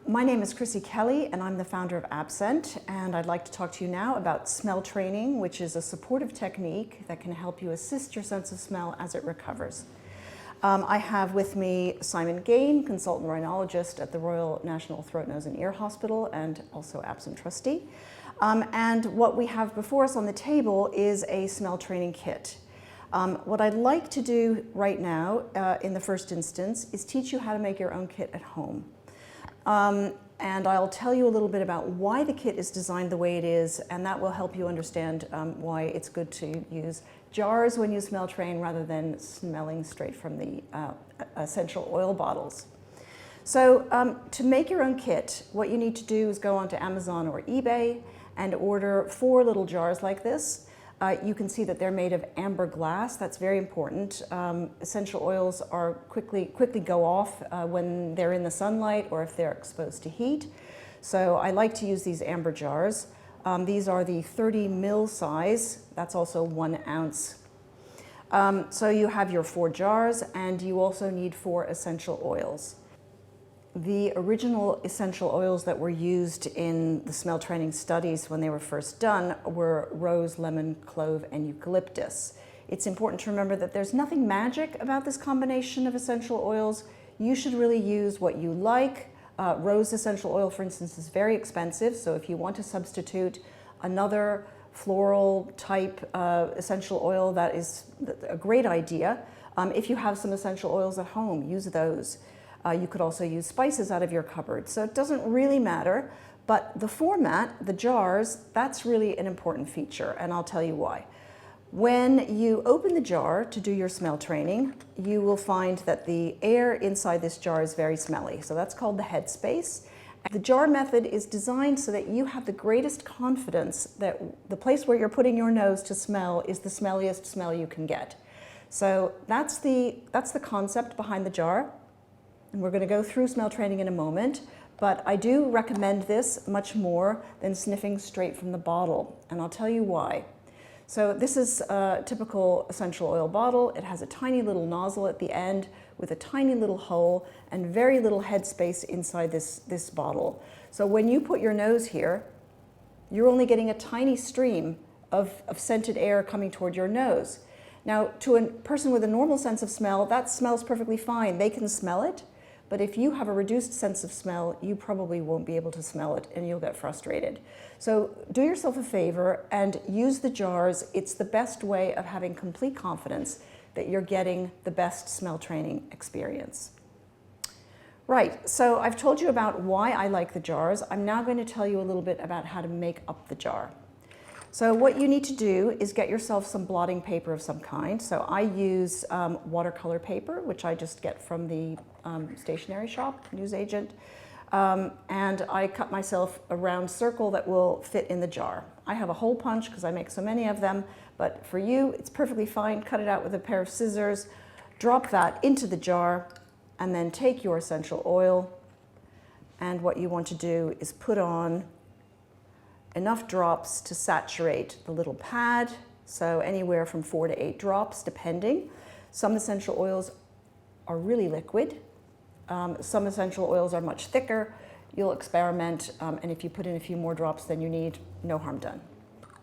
My name is Chrissy Kelly, and I'm the founder of Absent, and I'd like to talk to you now about smell training, which is a supportive technique that can help you assist your sense of smell as it recovers. I have with me Simon Gain, consultant rhinologist at the Royal National Throat, Nose and Ear Hospital, and also Absent trustee. And what we have before us on the table is a smell training kit. What I'd like to do right now, in the first instance, is teach you how to make your own kit at home. And I'll tell you a little bit about why the kit is designed the way it is, and that will help you understand why it's good to use jars when you smell train rather than smelling straight from the essential oil bottles. So to make your own kit, what you need to do is go onto Amazon or eBay and order 4 little jars like this. You can see that they're made of amber glass. That's very important. Essential oils are quickly go off when they're in the sunlight or if they're exposed to heat. So I like to use these amber jars. These are the 30 ml size. That's also 1 ounce. So you have your 4 jars, and you also need 4 essential oils. The original essential oils that were used in the smell training studies when they were first done were rose, lemon, clove, and eucalyptus. It's important to remember that there's nothing magic about this combination of essential oils. You should really use what you like. Rose essential oil, for instance, is very expensive, so if you want to substitute another floral type essential oil, that is a great idea. If you have some essential oils at home, use those. You could also use spices out of your cupboard. So it doesn't really matter, but the format, the jars, that's really an important feature, and I'll tell you why. When you open the jar to do your smell training, you will find that the air inside this jar is very smelly. So that's called the headspace. The jar method is designed so that you have the greatest confidence that the place where you're putting your nose to smell is the smelliest smell you can get. So that's the concept behind the jar. And we're going to go through smell training in a moment, but I do recommend this much more than sniffing straight from the bottle, and I'll tell you why. So this is a typical essential oil bottle. It has a tiny little nozzle at the end with a tiny little hole and very little headspace inside this bottle. So when you put your nose here, you're only getting a tiny stream of scented air coming toward your nose. Now, to a person with a normal sense of smell, that smells perfectly fine. They can smell it. But if you have a reduced sense of smell, you probably won't be able to smell it and you'll get frustrated. So do yourself a favor and use the jars. It's the best way of having complete confidence that you're getting the best smell training experience. Right, so I've told you about why I like the jars. I'm now going to tell you a little bit about how to make up the jar. So what you need to do is get yourself some blotting paper of some kind. So I use watercolor paper, which I just get from the stationery shop, newsagent, and I cut myself a round circle that will fit in the jar. I have a hole punch because I make so many of them, but for you, it's perfectly fine. Cut it out with a pair of scissors, drop that into the jar, and then take your essential oil, and what you want to do is put on enough drops to saturate the little pad, so anywhere from 4 to 8 drops, depending. Some essential oils are really liquid. Some essential oils are much thicker. You'll experiment, and if you put in a few more drops than you need, no harm done.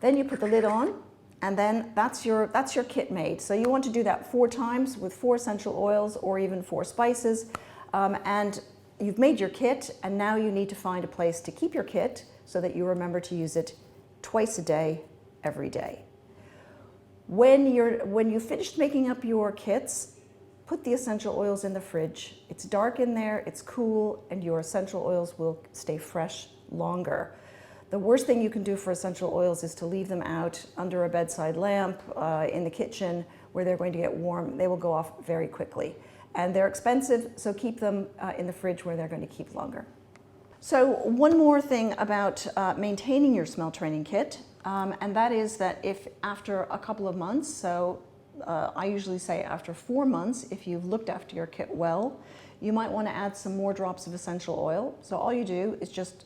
Then you put the lid on, and then that's your kit made. So you want to do that 4 times with 4 essential oils or even 4 spices, and you've made your kit, and now you need to find a place to keep your kit so that you remember to use it twice a day, every day. When you finished making up your kits, put the essential oils in the fridge. It's dark in there, it's cool, and your essential oils will stay fresh longer. The worst thing you can do for essential oils is to leave them out under a bedside lamp in the kitchen where they're going to get warm. They will go off very quickly. And they're expensive, so keep them in the fridge where they're going to keep longer. So one more thing about maintaining your smell training kit, and that is that if after a couple of months, so I usually say after 4 months, if you've looked after your kit well, you might want to add some more drops of essential oil. So all you do is just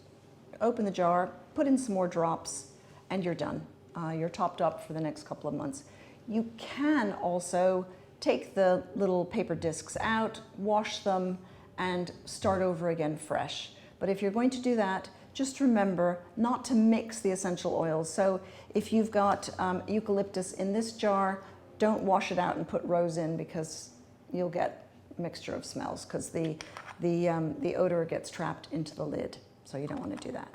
open the jar, put in some more drops, and you're done. You're topped up for the next couple of months. You can also take the little paper discs out, wash them, and start over again fresh. But if you're going to do that, just remember not to mix the essential oils. So if you've got eucalyptus in this jar, don't wash it out and put rose in, because you'll get a mixture of smells, because the odor gets trapped into the lid. So you don't want to do that.